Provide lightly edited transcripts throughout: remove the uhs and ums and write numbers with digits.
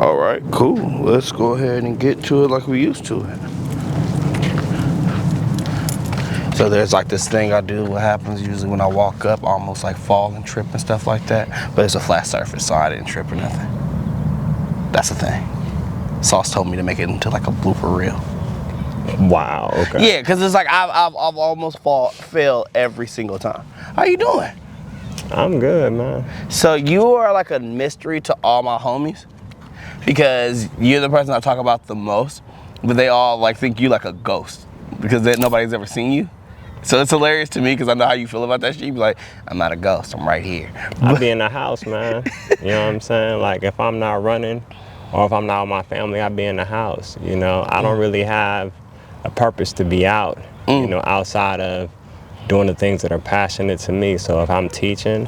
All right, cool. Let's go ahead and get to it like we used to. So there's like this thing I do. What happens usually when I walk up, I almost like fall and trip and stuff like that. But it's a flat surface, so I didn't trip or nothing. That's the thing. Sauce told me to make it into like a blooper reel. Wow. Okay. Yeah, because it's like I've almost failed every single time. How you doing? I'm good, man. So you are like a mystery to all my homies because you're the person I talk about the most, but they all like think you like a ghost because nobody's ever seen you. So it's hilarious to me because I know how you feel about that shit. You be like, I'm not a ghost, I'm right here. I be in the house, man. You know what I'm saying? Like if I'm not running or if I'm not with my family, I be in the house. You know, I don't really have a purpose to be out, you know, outside of doing the things that are passionate to me. So if I'm teaching,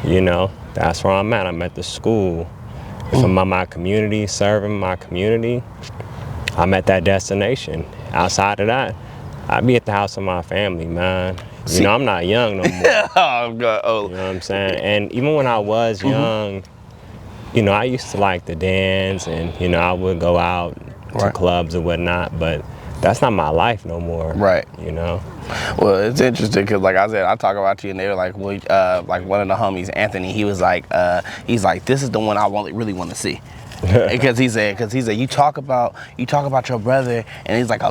you know, that's where I'm at. I'm at the school. If I'm at my community, serving my community, I'm at that destination. Outside of that, I be at the house of my family, man. You know, I'm not young no more. Oh, God. Oh. You know what I'm saying? And even when I was young, you know, I used to like to dance and, you know, I would go out to clubs or whatnot, but that's not my life no more. Right. You know? Well, it's interesting because, like I said, I talk about you, and they were like, well, like one of the homies, Anthony, he was like, this is the one I really want to see. Because he said, you talk about your brother, and he's like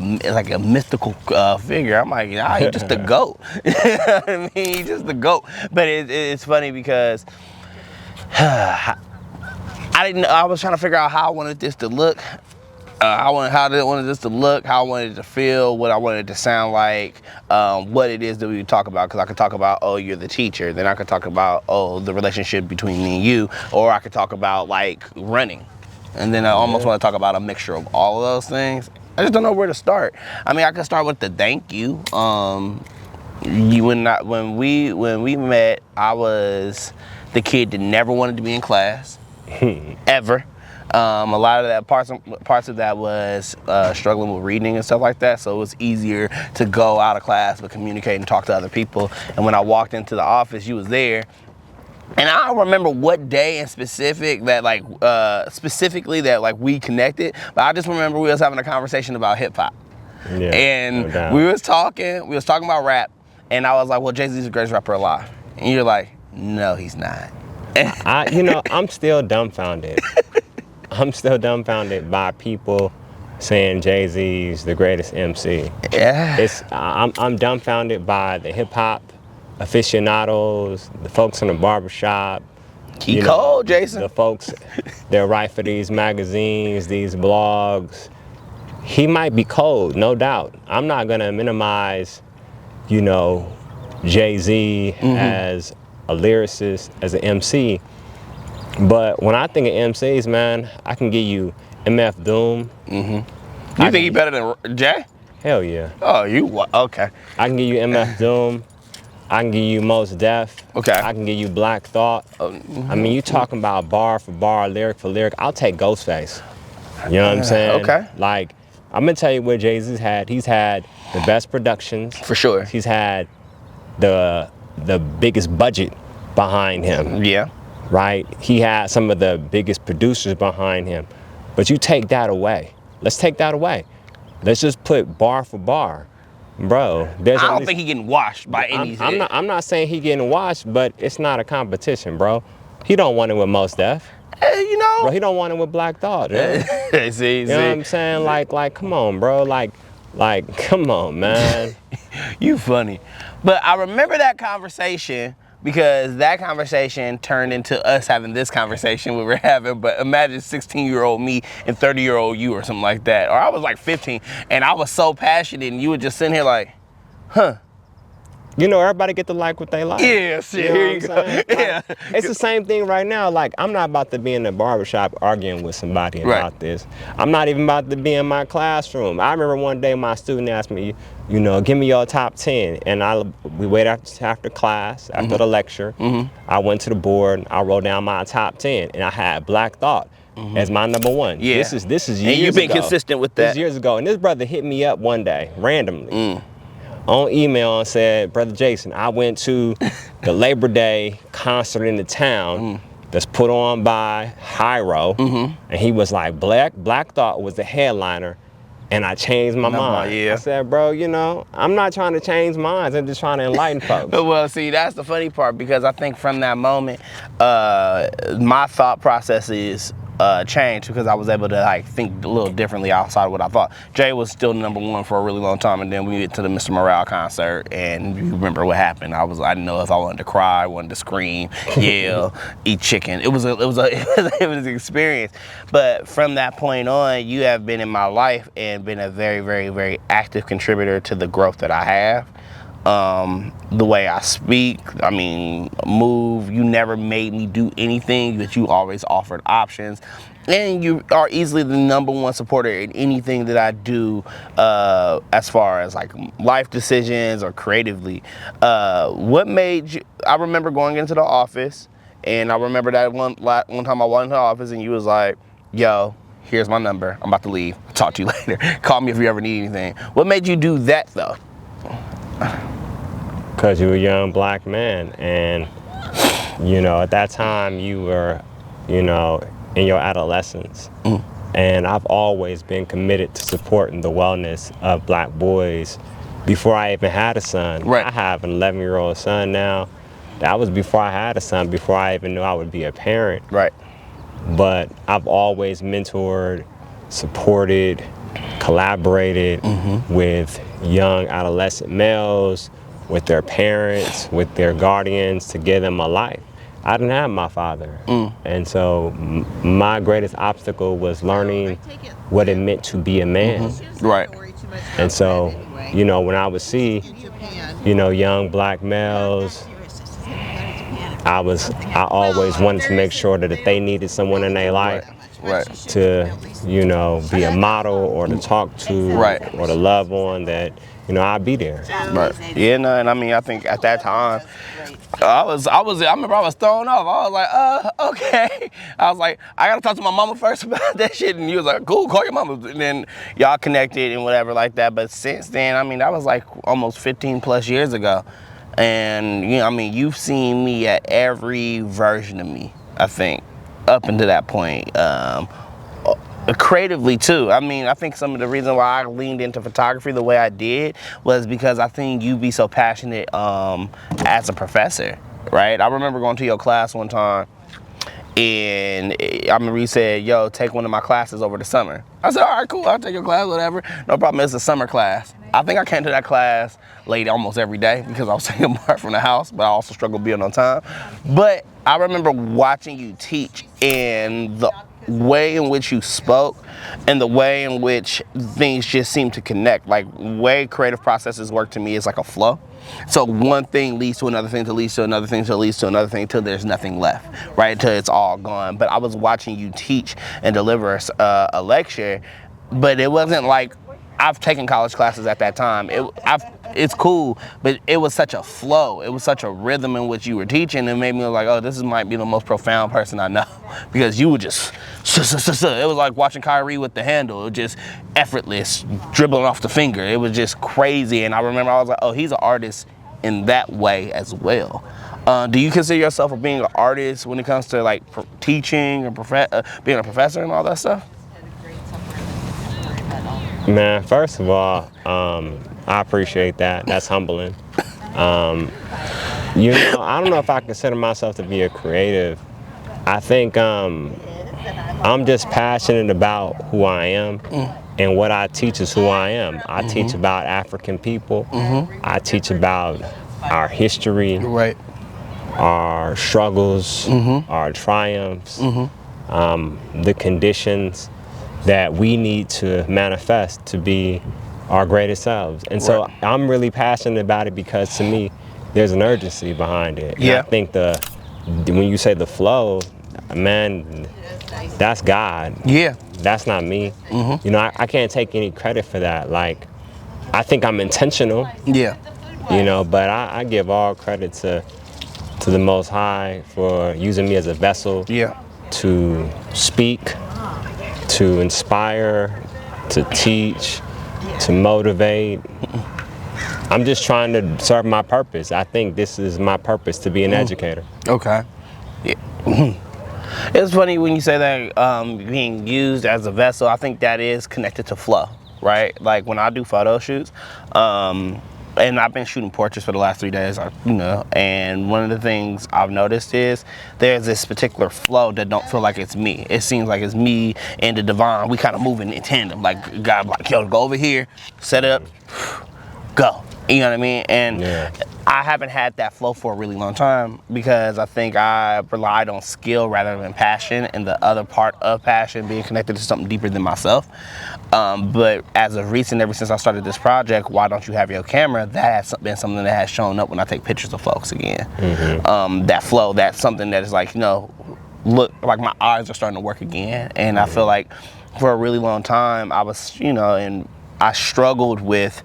a mystical figure. I'm like, nah, he's just the GOAT. I mean, he's just the GOAT. But it's funny because I was trying to figure out how I wanted this to look. How I wanted this to look, how I wanted it to feel, what I wanted it to sound like, what it is that we would talk about. Because I could talk about, oh, you're the teacher. Then I could talk about, oh, the relationship between me and you. Or I could talk about, like, running. And then I almost want to talk about a mixture of all of those things. I just don't know where to start. I mean, I could start with the thank you. When we met, I was the kid that never wanted to be in class, ever. A lot of that parts of that was struggling with reading and stuff like that, so it was easier to go out of class but communicate and talk to other people. And when I walked into the office, you was there, and I don't remember what day in specific that specifically that we connected, but I just remember we was having a conversation about hip hop. Yeah, and no we was talking about rap, and I was like, well, Jay-Z's the greatest rapper alive, and you're like, no, he's not. I'm still dumbfounded. I'm still dumbfounded by people saying Jay-Z's the greatest MC. Yeah. I'm dumbfounded by the hip hop aficionados, the folks in the barbershop. He cold, Jason. The folks that write for these magazines, these blogs. He might be cold, no doubt. I'm not gonna minimize, you know, Jay-Z as a lyricist, as an MC. But when I think of MCs, man, I can give you MF Doom. You think he better than Jay? Hell yeah. Oh, okay. I can give you MF Doom. I can give you Mos Def. Okay. I can give you Black Thought. I mean, you talking about bar for bar, lyric for lyric. I'll take Ghostface. You know what I'm saying? Okay. Like, I'm gonna tell you what Jay-Z's had. He's had the best productions. For sure. He's had the biggest budget behind him. Yeah. Right? He had some of the biggest producers behind him. But you take that away. Let's take that away. Let's just put bar for bar. Bro, I don't think he getting washed by any. I'm not saying he getting washed, but it's not a competition, bro. He don't want it with Mos Def. You know. Bro, he don't want it with Black Thought. See, you know what I'm saying? Like, come on, bro. Like, come on, man. You funny. But I remember that conversation because that conversation turned into us having this conversation we were having. But imagine 16-year-old me and 30-year-old you or something like that. Or I was like 15 and I was so passionate and you were just sitting here like, huh. You know, everybody get to like what they like. Yeah, shit, here you go. Yeah. It's the same thing right now. Like, I'm not about to be in the barbershop arguing with somebody about this. I'm not even about to be in my classroom. I remember one day my student asked me, you know, give me your top 10. And we waited after class, after the lecture. I went to the board, I wrote down my top 10, and I had Black Thought as my number one. Yeah. This is years ago. And you've been consistent with that. This is years ago. And this brother hit me up one day, randomly. On email and said, Brother Jason, I went to the Labor Day concert in the town. that's put on by Hyro, and he was like, Black Thought was the headliner, and I changed my mind. Yeah. I said, bro, you know, I'm not trying to change minds. I'm just trying to enlighten folks. Well, see, that's the funny part, because I think from that moment, my thought processes changed, because I was able to like think a little differently outside of what I thought. Jay was still #1 for a really long time, and then we went to the Mr. Morale concert, and you remember what happened. I didn't know if I wanted to cry, wanted to scream, yell, eat chicken. It was an experience. But from that point on, you have been in my life and been a very, very, very active contributor to the growth that I have. The way I speak, I mean, move, you never made me do anything, but you always offered options. And you are easily the #1 supporter in anything that I do, as far as like life decisions or creatively. What made you, I remember going into the office, and I remember that one time I walked into the office and you was like, yo, here's my number, I'm about to leave, talk to you later. Call me if you ever need anything. What made you do that though? Because you were a young Black man, and you know, at that time you were, you know, in your adolescence. And I've always been committed to supporting the wellness of Black boys before I even had a son. Right. I have an 11-year-old son now. That was before I had a son, before I even knew I would be a parent. Right. But I've always mentored, supported, collaborated with young adolescent males, with their parents, with their guardians, to give them a life. I didn't have my father. And so my greatest obstacle was learning what it meant to be a man. Right. And so, you know, when I would see, you know, young Black males, I always wanted to make sure that if they needed someone in their life, Right. to, you know, be a model or to talk to, Right. or to love on, that, you know, I'd be there. Right. Yeah, no, and I mean, I think at that time, I remember I was thrown off. I was like, okay. I was like, I gotta talk to my mama first about that shit. And he was like, cool, call your mama. And then y'all connected and whatever like that. But since then, I mean, that was like almost 15 plus years ago. And, you know, I mean, you've seen me at every version of me, I think, up until that point. Creatively too. I mean, I think some of the reason why I leaned into photography the way I did was because I think you be so passionate as a professor, right? I remember going to your class one time, and I remember you said, yo, take one of my classes over the summer. I said, all right, cool, I'll take your class, whatever. No problem, it's a summer class. I think I came to that class late almost every day because I was taking part from the house, but I also struggled being on time. But I remember watching you teach, and the way in which you spoke and the way in which things just seem to connect. Like, way creative processes work to me is like a flow. So one thing leads to another thing, to leads to another thing, to leads to another thing, till there's nothing left, right? Until it's all gone. But I was watching you teach and deliver a lecture, but it wasn't like, I've taken college classes at that time. It's cool, but it was such a flow. It was such a rhythm in which you were teaching. It made me like, oh, this might be the most profound person I know, because you would just, it was like watching Kyrie with the handle. It was just effortless, dribbling off the finger. It was just crazy. And I remember I was like, oh, he's an artist in that way as well. Do you consider yourself being an artist when it comes to like teaching and being a professor and all that stuff? Man, first of all, I appreciate that. That's humbling. You know, I don't know if I consider myself to be a creative. I think I'm just passionate about who I am, and what I teach is who I am. I teach about African people. I teach about our history, Right. our struggles, our triumphs, the conditions that we need to manifest to be our greatest selves. And so I'm really passionate about it because, to me, there's an urgency behind it. Yeah. And I think when you say the flow, man, that's God. Yeah. That's not me. You know, I can't take any credit for that. Like, I think I'm intentional. Yeah. You know, but I give all credit to the Most High for using me as a vessel to speak, to inspire, to teach, to motivate. I'm just trying to serve my purpose. I think this is my purpose, to be an educator. Okay. Yeah. It's funny when you say that being used as a vessel. I think that is connected to flow, right? Like when I do photo shoots, and I've been shooting portraits for the last 3 days, and one of the things I've noticed is there's this particular flow that don't feel like it's me. It seems like it's me and the divine. We kind of moving in tandem. Like God, like, yo, go over here, set it up, go. You know what I mean? And I haven't had that flow for a really long time because I think I relied on skill rather than passion, and the other part of passion being connected to something deeper than myself. But as of recent, ever since I started this project, Why Don't You Have Your Camera, that has been something that has shown up when I take pictures of folks again. That flow, that's something that is like, look, like my eyes are starting to work again. And I feel like for a really long time, I was, and I struggled with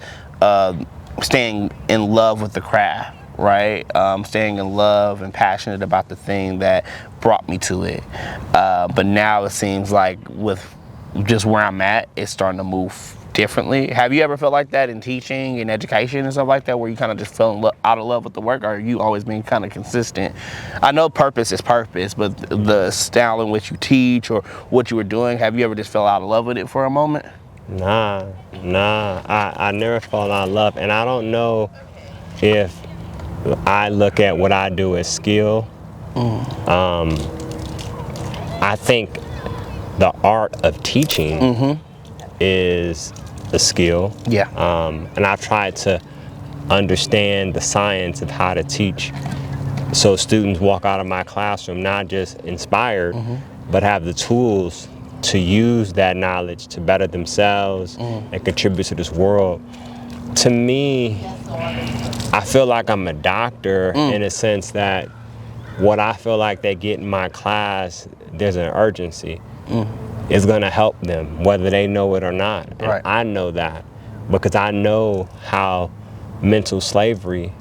staying in love with the craft, right? Staying in love and passionate about the thing that brought me to it. But now it seems like with just where I'm at, it's starting to move differently. Have you ever felt like that in teaching and education and stuff like that, where you kind of just fell out of love with the work, or are you always been kind of consistent? I know purpose is purpose, but the style in which you teach or what you were doing, have you ever just fell out of love with it for a moment? Nah. I never fall out of love, and I don't know if I look at what I do as skill. I think the art of teaching is a skill. Yeah. And I've tried to understand the science of how to teach so students walk out of my classroom not just inspired, but have the tools to use that knowledge to better themselves and contribute to this world. To me, I feel like I'm a doctor in a sense that what I feel like they get in my class, there's an urgency. It's gonna help them, whether they know it or not. And Right. I know that because I know how mental slavery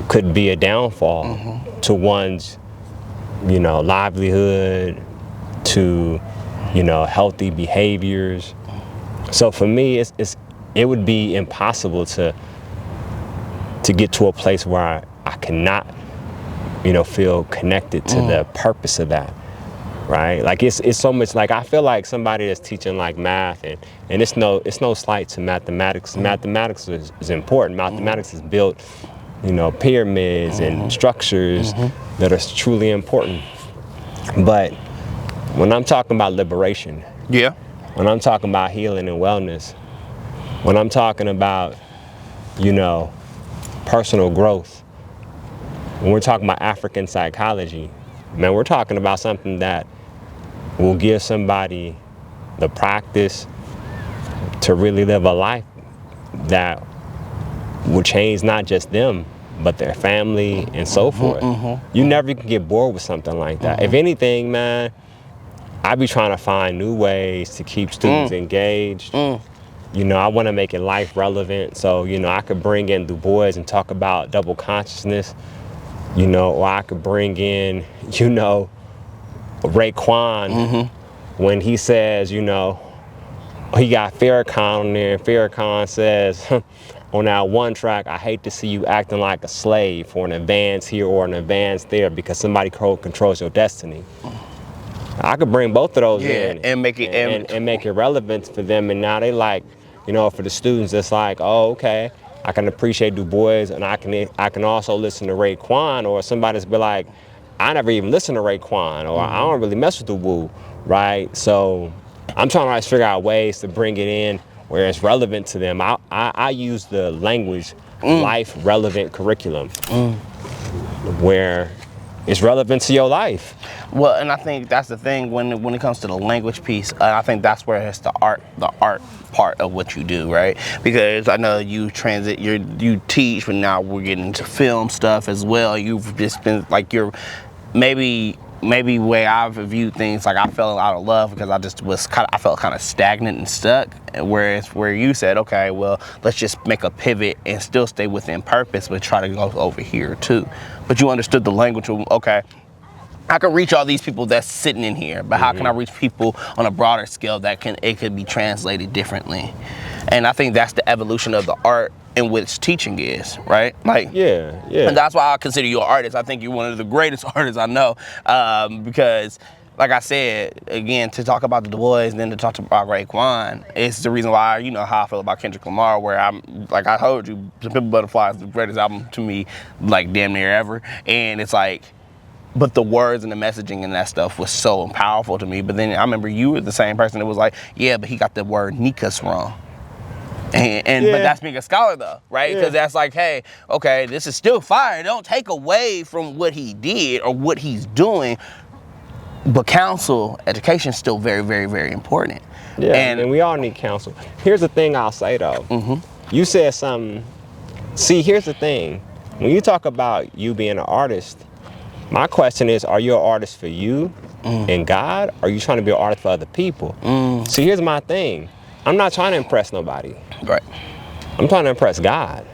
could be a downfall to one's, livelihood, to, healthy behaviors. So for me, it would be impossible to get to a place where I cannot, feel connected to the purpose of that. Right? Like it's so much, like I feel like somebody that's teaching like math and it's no slight to mathematics. Mathematics is important. Mathematics is built, pyramids and structures that are truly important. But when I'm talking about liberation, when I'm talking about healing and wellness, when I'm talking about, personal growth, when we're talking about African psychology, man, we're talking about something that will give somebody the practice to really live a life that will change not just them, but their family and so forth. You never can get bored with something like that. If anything, man, I be trying to find new ways to keep students engaged. I want to make it life relevant. So, I could bring in Du Bois and talk about double consciousness, or I could bring in, Raekwon when he says, he got Farrakhan on there, and Farrakhan says on that one track, I hate to see you acting like a slave for an advance here or an advance there because somebody controls your destiny. I could bring both of those in and make it and make it relevant for them, and now they like, for the students, it's like, oh, okay, I can appreciate Du Bois, and I can also listen to Raekwon, or somebody's be like, I never even listened to Raekwon, or I don't really mess with the woo, right? So I'm trying to like figure out ways to bring it in where it's relevant to them. I use the language life relevant curriculum where it's relevant to your life. Well, and I think that's the thing when it comes to the language piece. I think that's where it's the art part of what you do, right? Because I know you teach, but now we're getting into film stuff as well. You've just been like maybe way I've viewed things, like I fell out of love because I felt kind of stagnant and stuck. Whereas where you said, okay, well, let's just make a pivot and still stay within purpose, but try to go over here too. But you understood the language of, okay, I can reach all these people that's sitting in here, but how can I reach people on a broader scale that it could be translated differently? And I think that's the evolution of the art in which teaching is, right? Like, Yeah. and that's why I consider you an artist. I think you're one of the greatest artists I know, because, like I said, again, to talk about the Du Bois and then to talk about Raekwon, it's the reason why, you know, how I feel about Kendrick Lamar, where I'm, like I told you, The Pimp Butterfly is the greatest album to me, like, damn near ever. And it's like, but the words and the messaging and that stuff was so powerful to me. But then I remember you were the same person that was like, yeah, but he got the word Nikas wrong. And but that's being a scholar though, right? Because that's like, hey, okay, this is still fire. Don't take away from what he did or what he's doing. But counsel, education is still very, very, very important. Yeah, and we all need counsel. Here's the thing I'll say though. You said something. See, here's the thing. When you talk about you being an artist, my question is, are you an artist for you and God? Or are you trying to be an artist for other people? See, here's my thing. I'm not trying to impress nobody. Right. I'm trying to impress God.